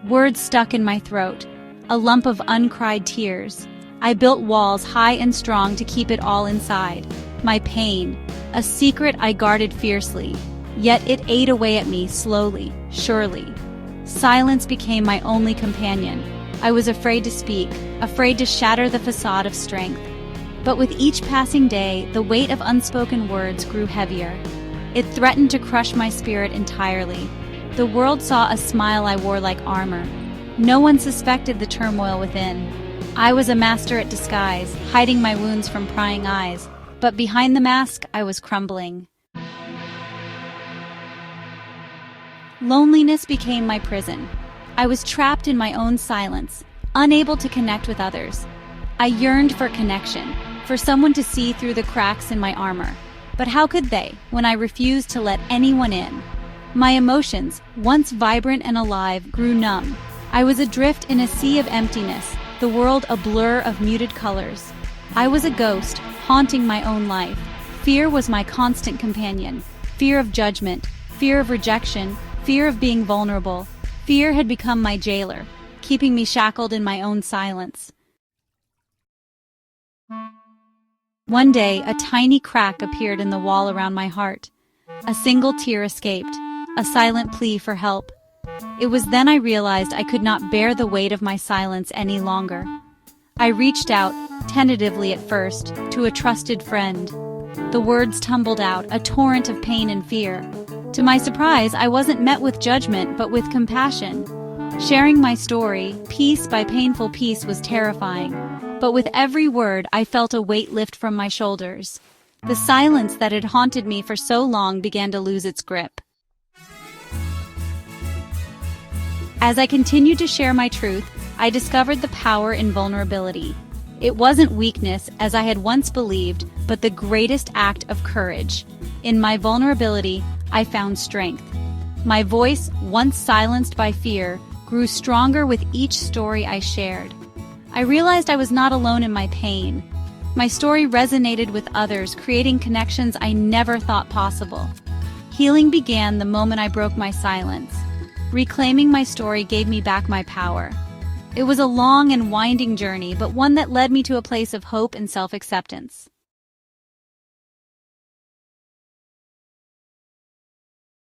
Words stuck in my throat, a lump of uncried tears. I built walls high and strong to keep it all inside. My pain, a secret I guarded fiercely, yet it ate away at me slowly, surely. Silence became my only companion. I was afraid to speak, afraid to shatter the facade of strength. But with each passing day, the weight of unspoken words grew heavier. It threatened to crush my spirit entirely. The world saw a smile I wore like armor. No one suspected the turmoil within. I was a master at disguise, hiding my wounds from prying eyes, but behind the mask, I was crumbling. Loneliness became my prison. I was trapped in my own silence, unable to connect with others. I yearned for connection, for someone to see through the cracks in my armor. But how could they, when I refused to let anyone in? My emotions, once vibrant and alive, grew numb. I was adrift in a sea of emptiness, the world a blur of muted colors. I was a ghost, haunting my own life. Fear was my constant companion. Fear of judgment, fear of rejection, fear of being vulnerable. Fear had become my jailer, keeping me shackled in my own silence. One day, a tiny crack appeared in the wall around my heart. A single tear escaped, a silent plea for help. It was then I realized I could not bear the weight of my silence any longer. I reached out, tentatively at first, to a trusted friend. The words tumbled out, a torrent of pain and fear. To my surprise, I wasn't met with judgment, but with compassion. Sharing my story, piece by painful piece, was terrifying. But with every word, I felt a weight lift from my shoulders. The silence that had haunted me for so long began to lose its grip. As I continued to share my truth, I discovered the power in vulnerability. It wasn't weakness, as I had once believed, but the greatest act of courage. In my vulnerability, I found strength. My voice, once silenced by fear, grew stronger with each story I shared. I realized I was not alone in my pain. My story resonated with others, creating connections I never thought possible. Healing began the moment I broke my silence. Reclaiming my story gave me back my power. It was a long and winding journey, but one that led me to a place of hope and self-acceptance.